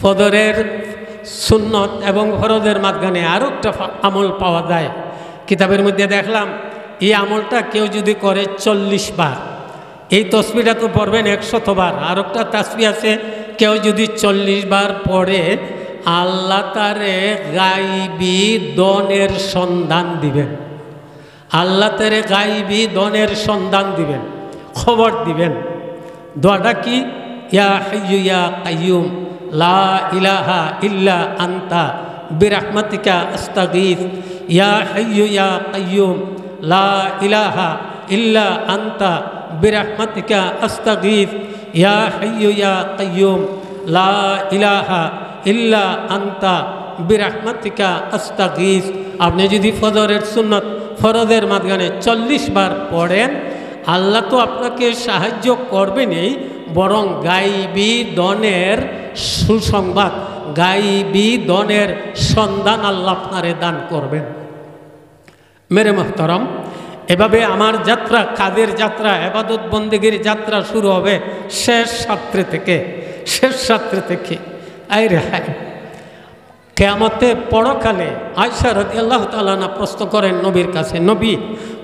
ফজরের সুন্নত এবং ফরজের মাঝখানে আরও একটা আমল পাওয়া যায়। কিতাবের মধ্যে দেখলাম এই আমলটা কেউ যদি করে 40 বার, এই তসবিহটা তো পড়বেন 100 বার। আর একটা তাসবিহ আছে, কেউ যদি 40 বার পড়ে আল্লাহ তারে গাইবি দনের সন্ধান দিবেন। আল্লাহ তারে গাইবি দনের সন্ধান দিবেন, খবর দিবেন। দোয়াটা কি? ইয়া হাইয়্যু ইয়া কাইয়্যুম লা ইলাহা ইল্লা আনতা বিরহমাতিকা আস্তাগীথ। ইয়া হাইয়্যু ইয়া কাইয়্যুম লা ইলাহা ইল্লা আনতা বিরহমাতিকা আস্তাগীথ। ইয়া হাইয়্যু ইয়া কাইয়্যুম লা ইলাহা ইল্লা আনতা বিরহমাতিকা আস্তাগীথ। আপনি যদি ফজরের সুন্নত ফরজের মাঝখানে 40 বার পড়েন, আল্লাহ তো আপনাকে সাহায্য করবেনই, বরং গাইবি দনের সুসংবাদ, গাইবি দনের সন্ধান আল্লাহ আপনারে দান করবেন। মেরে মোহতারাম, এভাবে আমার যাত্রা, কাজের যাত্রা, ইবাদত বন্দেগীর যাত্রা শুরু হবে শেষ রাত্রে থেকে। শেষ রাত্রে থেকে আয় রে হায়, কিয়ামতে পরকালে আয়েশা রাদিয়াল্লাহু তাআলা না প্রশ্ন করেন নবীর কাছে, নবী,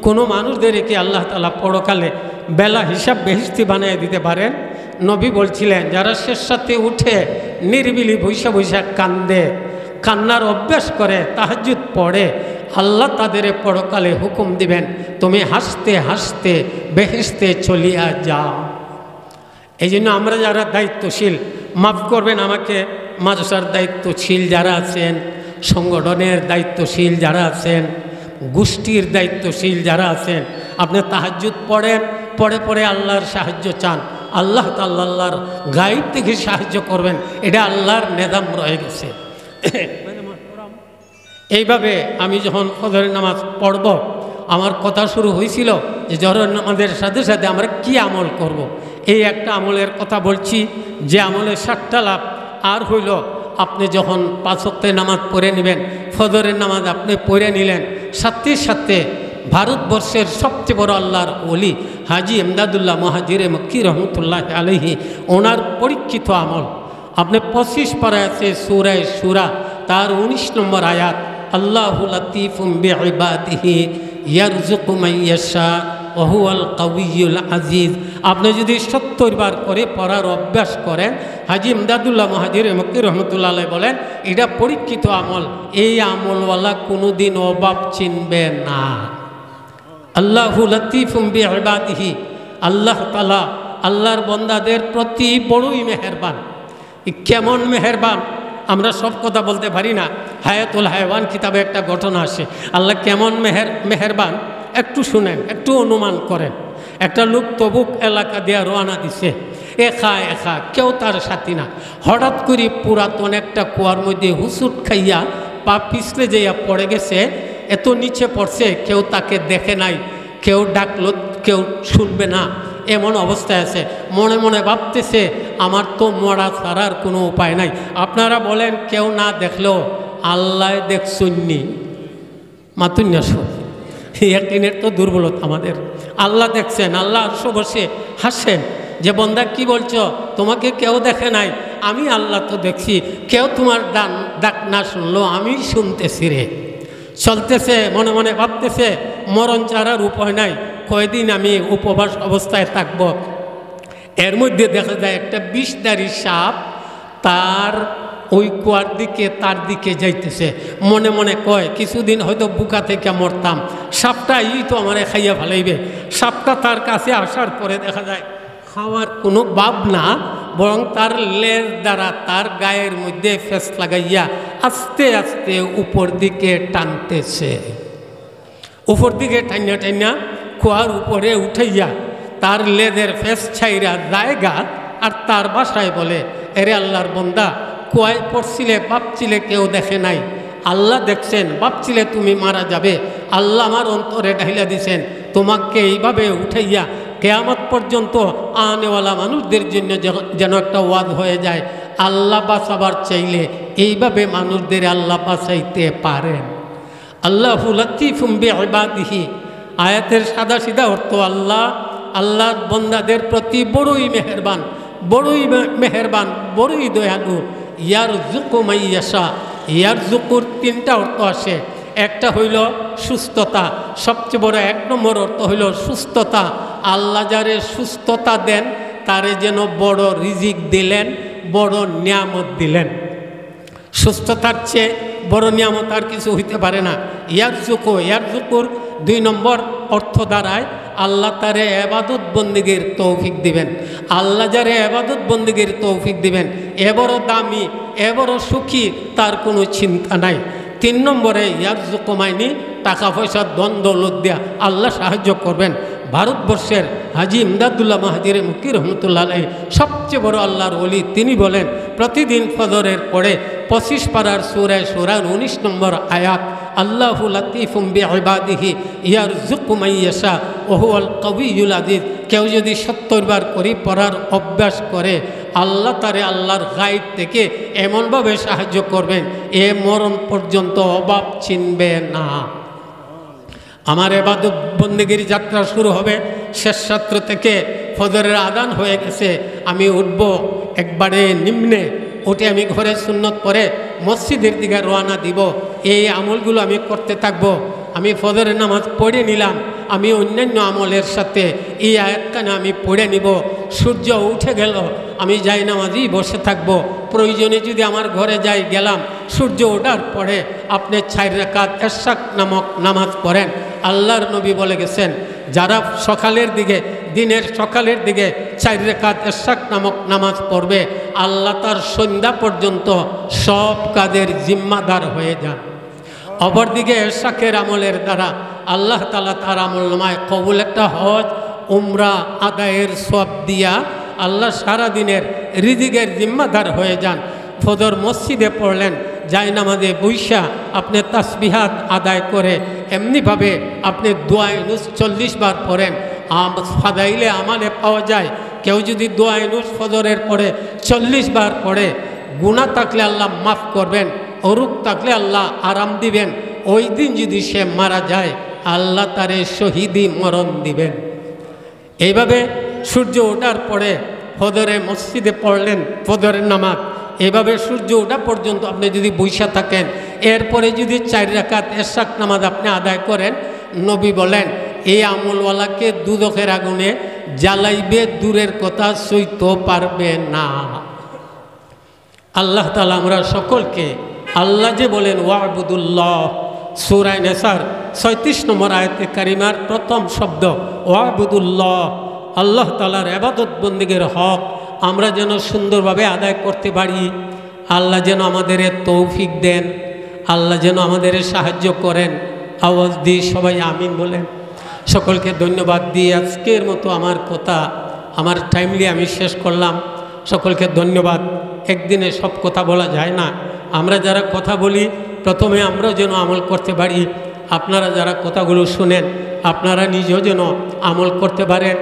কোনো মানুষদেরকে আল্লাহ তাআলা পরকালে বেলা হিসাব বেহেশতি বানিয়ে দিতে পারেন? নবী বলছিলেন, যারা শেষ রাতে উঠে নিরিবিলি বৈশা বৈশা কান্দে, কান্নার অভ্যাস করে, তাহাজ্জুদ পড়ে, আল্লাহ তাদের পরকালে হুকুম দিবেন, তুমি হাসতে হাসতে বেহেশতে চলিয়া যাও। এই জন্য আমরা যারা দায়িত্বশীল, মাফ করবেন আমাকে, মাদ্রাসার দায়িত্বশীল যারা আছেন, সংগঠনের দায়িত্বশীল যারা আছেন, গোষ্ঠীর দায়িত্বশীল যারা আছেন, আপনি তাহাজ্জুদ পড়েন, পড়ে পড়ে আল্লাহর সাহায্য চান, আল্লাহ তাআলা আল্লাহর গায়েব থেকে সাহায্য করবেন। এটা আল্লাহর নিজাম রয়ে গেছে। এইভাবে আমি যখন ফজরের নামাজ পড়ব, আমার কথা শুরু হয়েছিল যে জহরের নামাজের সাথে সাথে আমরা কি আমল করব। এই একটা আমলের কথা বলছি, যে আমলের 7টা লাভ। আর হইল, আপনি যখন 5 ওয়াক্তের নামাজ পড়ে নেবেন, ফজরের নামাজ আপনি পড়ে নিলেন, সাথে সাথে ভারতবর্ষের সবচেয়ে বড় আল্লাহর ওলি হাজী ইমদাদুল্লাহ মুহাজিরে মক্কি রহমতুল্লাহ আলাইহি, ওনার পরীক্ষিত আমল আপনি 25 পারায় আছে সূরা শুরা, তার 19 নম্বর আয়াত, আল্লাহু লাতীফুম বিইবাদিহি ইয়ারযুকু মান ইয়াশা ওয়া হুয়াল কাউইয়ুল আজিজ। আপনি যদি 70 বার করে পড়ার অভ্যাস করেন, হাজী ইমদাদুল্লাহ মুহাজিরে মক্কি রহমতুল্লাহ আলাইহি বলেন, এটা পরীক্ষিত আমল, এই আমলওয়ালা কোনোদিন অভাব চিনবে না। আল্লাহু লাতীফুম বিইবাদিহি, আল্লাহ তাআলা আল্লাহর বান্দাদের প্রতি বড়ই মেহেরবান। কেমন মেহেরবান আমরা সব কথা বলতে পারি না। হায়াতুল হায়ওয়ান কিতাবে একটা ঘটনা আসে, আল্লাহ কেমন মেহেরবান একটু শুনেন, একটু অনুমান করেন। একটা লোক তবুক এলাকা দিয়ে রওনা দিছে, একা একা, কেউ তার সাথী না। হঠাৎ করে পুরাতন একটা কুয়ার মধ্যে হুসুট খাইয়া পা পিছলে যাইয়া পড়ে গেছে। এত নিচে পড়ছে, কেউ তাকে দেখে নাই, কেউ ডাকলো কেউ শুনবে না, এমন অবস্থায় আছে। মনে মনে ভাবতেছে, আমার তো মরা ছাড়ার কোনো উপায় নাই। আপনারা বলেন, কেউ না দেখলেও আল্লাহ দেখছুননি মাতুন্যাস, ইয়াকিনের তো দুর্বলতা আমাদের। আল্লাহ দেখছেন, আল্লাহ আরশে বসে হাসেন যে বন্দা কি বলছো, তোমাকে কেউ দেখে নাই, আমি আল্লাহ তো দেখছি। কেউ তোমার ডাক না শুনলো, আমি শুনতেছি রে। চলতেছে, মনে মনে ভাবতেছে, মরণ ছাড়ার উপায় নাই, কয়দিন আমি উপবাস অবস্থায় থাকব। এর মধ্যে দেখা যায় একটা বিষধারী সাপ তার ওই কুয়ার দিকে, তার দিকে যাইতেছে। মনে মনে কয়, কিছুদিন হয়তো বুকা থেকে মরতাম, সাপটা এই তো আমারে খাইয়া ফেলাইবে। সাপটা তার কাছে আসার পরে দেখা যায় খাওয়ার কোনো ভাব না, বরং তার লেজ দ্বারা তার গায়ের মধ্যে ফেস লাগাইয়া আস্তে আস্তে উপর দিকে টানতেছে। উপর দিকে টাইনা টাইনা কুয়ার উপরে উঠাইয়া তার লেজের ফেস ছাইরা জায়গা, আর তার বাসায় বলে, এরে আল্লাহর বন্দা, কুয়ায় পড়ছিলে, ভাবছিলে কেউ দেখে নাই, আল্লাহ দেখছেন। ভাবছিলে তুমি মারা যাবে, আল্লাহ আমার অন্তরে ঢাইলা দিছেন, তোমাকে এইভাবে উঠাইয়া কিয়ামত পর্যন্ত আনেওয়ালা মানুষদের জন্য যেন একটা ওয়াজ হয়ে যায়। আল্লাহ বাঁচাবার চাইলে এইভাবে মানুষদের আল্লাহ বাঁচাইতে পারেন। আল্লাহু লাতীফুম বিইবাদিহি, আয়াতের সাদা সিধা অর্থ, আল্লাহ আল্লাহর বান্দাদের প্রতি বড়ই মেহেরবান, বড়ই মেহেরবান, বড়ই দয়ালু। ইয়ারযুকু মাইয়াশা। ইয়ারযুকুর তিনটা অর্থ আসে। একটা হইল সুস্থতা, সবচেয়ে বড় 1 নম্বর অর্থ হইল সুস্থতা। আল্লাহ যারে সুস্থতা দেন তারে যেন বড় রিজিক দিলেন, বড় নিয়ামত দিলেন। সুস্থতার চেয়ে বড় নিয়ামত আর কিছু হইতে পারে না। ইয়ারযুকুর 2 নম্বর অর্থ দ্বারায় আল্লাহ তারে ইবাদত বন্দেগীর তৌফিক দিবেন। আল্লাহ যারে ইবাদত বন্দেগীর তৌফিক দিবেন, এ বড় দামি, এ বড় সুখী, তার কোনো চিন্তা নাই। 3 নম্বরে ইয়ারযুকু মাইনি টাকা পয়সা ধন দৌলত দিয়া আল্লাহ সাহায্য করবেন। ভারতবর্ষের হাজী ইমদাদুল্লাহ মাহাদির মুক্তি রহমতুল্লাহ আলাইহি সবচেয়ে বড় আল্লাহর ওলি, তিনি বলেন প্রতিদিন ফজরের পরে 25 পারার সূরা শুরার 19 নম্বর আয়াত, আল্লাহু লাতীফুম বিইবাদিহি ইয়ারযুকু মাইয়াশা ওয়া হুয়াল কাউইয়ুল আযীজ, কেউ যদি 70 বার করে পড়ার অভ্যাস করে আল্লাহ তারে আল্লাহর গায়েব থেকে এমনভাবে সাহায্য করবেন এ মরণ পর্যন্ত অভাব চিনবে না। আমার ইবাদত বন্দেগীর যাত্রা শুরু হবে শেষ ছাত্র থেকে। ফজরের আযান হয়ে গেছে, আমি উঠব একবারে নিম্নে, উঠে আমি ঘরে সুন্নত পড়ে মসজিদের দিকে রওনা দিব। এই আমলগুলো আমি করতে থাকব। আমি ফজরের নামাজ পড়ে নিলাম, আমি অন্যান্য আমলের সাথে এই আয়াতখানে আমি পড়ে নিব। সূর্য উঠে গেল, আমি যাই নামাজই বসে থাকব। প্রয়োজনে যদি আমার ঘরে যাই গেলাম, সূর্য ওঠার পরে আপনি 4 রাকাত ইশাক নামক নামাজ পড়েন। আল্লাহর নবী বলে গেছেন, যারা সকালের দিকে, দিনের সকালের দিকে 4 রাকাত ইশাক নামক নামাজ পড়বে, আল্লাহ তার সন্ধ্যা পর্যন্ত সব কাজের জিম্মাদার হয়ে যান। অপরদিকে ইশাকের আমলের দ্বারা আল্লাহ তাআলা তার আমলনামায় কবুল একটা হজ উমরা আদায়ের সওয়াব দিয়া আল্লাহ সারা দিনের রিজিকের জিম্মাদার হয়ে যান। ফজর মসজিদে পড়লেন, যাই নামাজে বৈশা আপনি তাসবিহাত আদায় করে এমনিভাবে আপনি দোয়া ইউনুস 40 বার পড়েন। ফাদাইলে আমালে পাওয়া যায়, কেউ যদি দোয়া ইউনুস ফজরের পরে 40 বার পড়ে, গুনাহ থাকলে আল্লাহ মাফ করবেন, অরূপ থাকলে আল্লাহ আরাম দিবেন। ওই দিন যদি সে মারা যায় আল্লাহ তারে শহীদি মরণ দিবেন। এইভাবে সূর্য ওঠার পরে ফজরে মসজিদে পড়লেন ফজরের নামাজ, এভাবে সূর্য ওঠা পর্যন্ত আপনি যদি বৈশা থাকেন, এরপরে যদি 4 রাকাত ইশাক নামাজ আপনি আদায় করেন, নবী বলেন এই আমলওয়ালাকে দুদকের আগুনে জ্বালাইবে, দূরের কথা সইতে পারবে না। আল্লাহ তাআলা আমরা সকলকে, আল্লাহ যে বলেন ওয়াবুদুল্লাহ, সূরা নিসার 36 নম্বর আয়াতে কারিমার প্রথম শব্দ ওয়াবুদুল্লাহ, আল্লাহ তাআলার ইবাদত বন্দেগীর হক আমরা যেন সুন্দরভাবে আদায় করতে পারি। আল্লাহ যেন আমাদের তৌফিক দেন, আল্লাহ যেন আমাদের সাহায্য করেন। আওয়াজ দিয়ে সবাই আমিন বলেন। সকলকে ধন্যবাদ দিয়ে আজকের মতো আমার কথা আমার টাইমলি আমি শেষ করলাম। সকলকে ধন্যবাদ। একদিনে সব কথা বলা যায় না। আমরা যারা কথা বলি প্রথমে আমরা যেন আমল করতে পারি। আপনারা যারা কথাগুলো শুনেন আপনারা নিজেও যেন আমল করতে পারেন।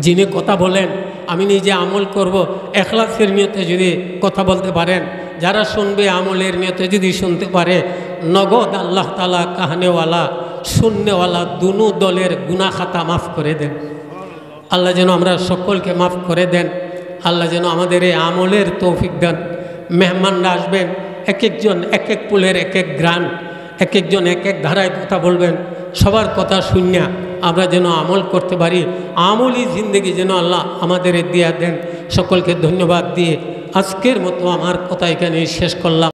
যিনি কথা বলেন আমি নিজে আমল করব, এখলাসের নিয়তে যদি কথা বলতে পারেন, যারা শুনবে আমলের নিয়তে যদি শুনতে পারে, নগদ আল্লাহ তাআলা কাহানেওয়ালা শুননেওয়ালা দুনো দলের গুনাহ খাতা মাফ করে দেন। আল্লাহ যেন আমরা সকলকে মাফ করে দেন। আল্লাহ যেন আমাদের এই আমলের তৌফিক দেন। মেহমানরা আসবেন, এক একজন এক এক পুলের এক এক গ্রান, এক একজন এক এক ধারায় কথা বলবেন। সবার কথা শুনিয়া আমরা যেন আমল করতে পারি, আমলি জিন্দগি যেন আল্লাহ আমাদের দিয়া দেন। সকলকে ধন্যবাদ দিয়ে আজকের মতো আমার কথা এখানে শেষ করলাম।